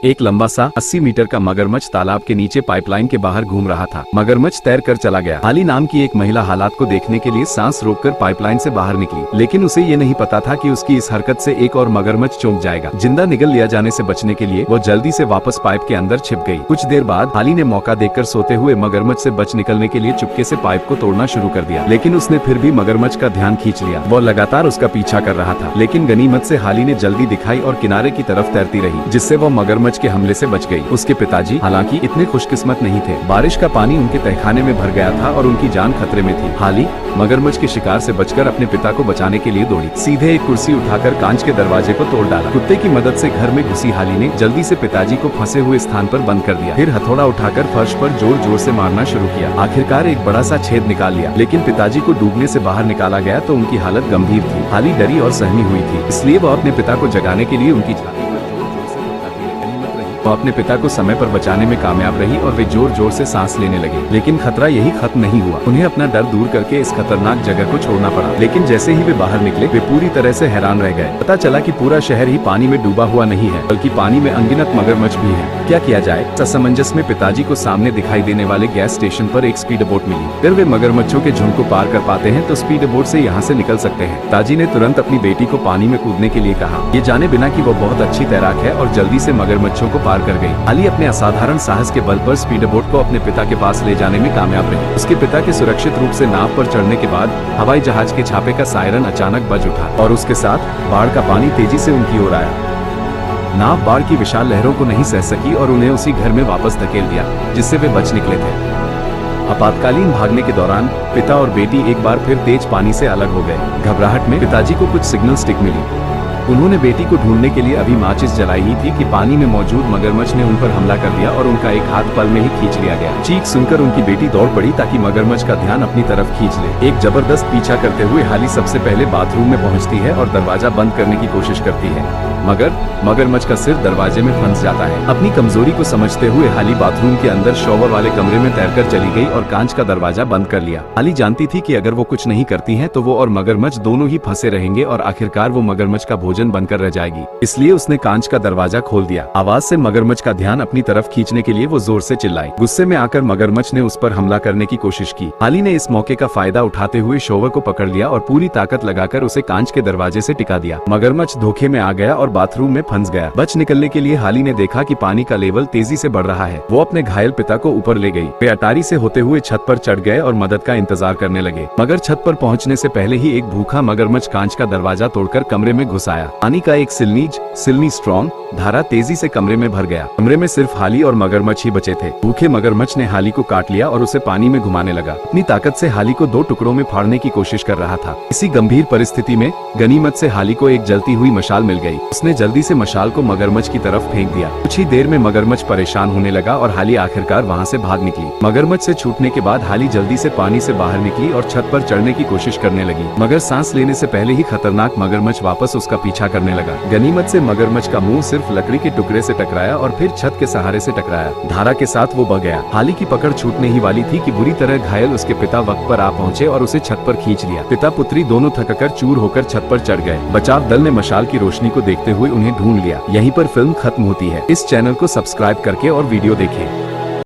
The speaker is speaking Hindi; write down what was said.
एक लंबा सा 80 मीटर का मगरमच्छ तालाब के नीचे पाइपलाइन के बाहर घूम रहा था। मगरमच्छ तैर कर चला गया। हाली नाम की एक महिला हालात को देखने के लिए सांस रोककर पाइपलाइन से बाहर निकली, लेकिन उसे ये नहीं पता था कि उसकी इस हरकत से एक और मगरमच्छ चौंक जाएगा। जिंदा निगल लिया जाने से बचने के लिए वो जल्दी से वापस पाइप के अंदर छिप गई। कुछ देर बाद हाली ने मौका देखकर सोते हुए मगरमच्छ से बच निकलने के लिए चुपके से पाइप को तोड़ना शुरू कर दिया, लेकिन उसने फिर भी मगरमच्छ का ध्यान खींच लिया। वो लगातार उसका पीछा कर रहा था, लेकिन गनीमत से हाली ने जल्दी दिखाई और किनारे की तरफ तैरती रही, जिससे वो मगरमच्छ के हमले से बच गई। उसके पिताजी हालांकि इतने खुशकिस्मत नहीं थे। बारिश का पानी उनके तहखाने में भर गया था और उनकी जान खतरे में थी। हाली मगरमच्छ के शिकार से बचकर अपने पिता को बचाने के लिए दौड़ी। सीधे एक कुर्सी उठाकर कांच के दरवाजे को तोड़ डाला। कुत्ते की मदद से घर में घुसी हाली ने जल्दी से पिताजी को फंसे हुए स्थान पर बंद कर दिया। फिर हथौड़ा उठाकर फर्श पर जोर जोर से मारना शुरू किया। आखिरकार एक बड़ा सा छेद निकाल लिया, लेकिन पिताजी को डूबने से बाहर निकाला गया तो उनकी हालत गंभीर थी। हाली डरी और सहमी हुई थी, इसलिए वो अपने पिता को जगाने के लिए उनकी छाती पर जोर जोर से धक्का दी। वो अपने पिता को समय पर बचाने में कामयाब रही और वे जोर जोर से सांस लेने लगे। लेकिन खतरा यही खत्म नहीं हुआ। उन्हें अपना डर दूर करके इस खतरनाक जगह को छोड़ना पड़ा। लेकिन जैसे ही वे बाहर निकले, वे पूरी तरह से हैरान रह गए। पता चला कि पूरा शहर ही पानी में डूबा हुआ नहीं है, बल्कि पानी में अनगिनत मगरमच्छ भी है। क्या किया जाए? असमंजस में पिताजी को सामने दिखाई देने वाले गैस स्टेशन पर एक स्पीड बोट मिली। अगर वे मगरमच्छों के झुंड को पार कर पाते हैं तो स्पीड बोट से यहाँ से निकल सकते हैं। पिताजी ने तुरंत अपनी बेटी को पानी में कूदने के लिए कहा, ये जाने बिना कि वो बहुत अच्छी तैराक है, और जल्दी से मगरमच्छों को पार कर गई। हाली अपने असाधारण साहस के बल पर स्पीड बोट को अपने पिता के पास ले जाने में कामयाब रही। उसके पिता के सुरक्षित रूप से नाव पर चढ़ने के बाद हवाई जहाज के छापे का सायरन अचानक बज उठा और उसके साथ बाढ़ का पानी तेजी से उनकी ओर आया। नाव बाढ़ की विशाल लहरों को नहीं सह सकी और उन्हें उसी घर में वापस धकेल दिया जिससे वे बच निकले थे। आपातकालीन भागने के दौरान पिता और बेटी एक बार फिर तेज पानी से अलग हो गए। घबराहट में पिताजी को कुछ सिग्नल स्टिक मिली। उन्होंने बेटी को ढूंढने के लिए अभी माचिस जलाई ही थी कि पानी में मौजूद मगरमच्छ ने उन पर हमला कर दिया और उनका एक हाथ पल में ही खींच लिया गया। चीख सुनकर उनकी बेटी दौड़ पड़ी ताकि मगरमच्छ का ध्यान अपनी तरफ खींच ले। एक जबरदस्त पीछा करते हुए हाली सबसे पहले बाथरूम में पहुंचती है और दरवाजा बंद करने की कोशिश करती है, मगर मगरमच्छ का सिर दरवाजे में फंस जाता है। अपनी कमजोरी को समझते हुए हाली बाथरूम के अंदर शॉवर वाले कमरे में तैरकर चली गई और कांच का दरवाजा बंद कर लिया। हाली जानती थी कि अगर वो कुछ नहीं करती हैं तो वो और मगरमच्छ दोनों ही फंसे रहेंगे और आखिरकार वो मगरमच्छ का भोजन बनकर रह जाएगी। इसलिए उसने कांच का दरवाजा खोल दिया। आवाज से मगरमच्छ का ध्यान अपनी तरफ खींचने के लिए वो जोर से चिल्लाई। गुस्से में आकर मगरमच्छ ने उस पर हमला करने की कोशिश की। हाली ने इस मौके का फायदा उठाते हुए शॉवर को पकड़ लिया और पूरी ताकत लगाकर उसे कांच के दरवाजे से टिका दिया। मगरमच्छ धोखे में आ गया और बाथरूम में फंस गया। बच निकलने के लिए हाली ने देखा कि पानी का लेवल तेजी से बढ़ रहा है। वो अपने घायल पिता को ऊपर ले गई। वे अटारी से होते हुए छत पर चढ़ गए और मदद का इंतजार करने लगे, मगर छत पर पहुंचने से पहले ही एक भूखा मगरमच्छ कांच का दरवाजा तोड़कर कमरे में घुस आया। पानी का एक सिल्नी स्ट्रॉन्ग धारा तेजी से कमरे में भर गया। कमरे में सिर्फ हाली और मगरमच्छ ही बचे थे। भूखे मगरमच्छ ने हाली को काट लिया और उसे पानी में घुमाने लगा। अपनी ताकत से हाली को दो टुकड़ों में फाड़ने की कोशिश कर रहा था। इसी गंभीर परिस्थिति में गनीमत से हाली को एक जलती हुई मशाल मिल गई। उसने जल्दी से मशाल को मगरमच्छ की तरफ फेंक दिया। कुछ ही देर में मगरमच्छ परेशान होने लगा और हाली आखिरकार वहाँ से भाग निकली। मगरमच्छ से छूटने के बाद हाली जल्दी से पानी से बाहर निकली और छत पर चढ़ने की कोशिश करने लगी, मगर सांस लेने से पहले ही खतरनाक मगरमच्छ वापस उसका पीछा करने लगा। गनीमत से मगरमच्छ का मुंह सिर्फ लकड़ी के टुकड़े से टकराया और फिर छत के सहारे से टकराया। धारा के साथ वो बह गया। हाली की पकड़ छूटने ही वाली थी कि बुरी तरह घायल उसके पिता वक्त पर आ पहुंचे और उसे छत पर खींच लिया। पिता पुत्री दोनों थककर चूर होकर छत पर चढ़ गए। बचाव दल ने मशाल की रोशनी को देखते हुए उन्हें ढूंढ लिया। यहीं पर फिल्म खत्म होती है। इस चैनल को सब्सक्राइब करके और वीडियो देखें।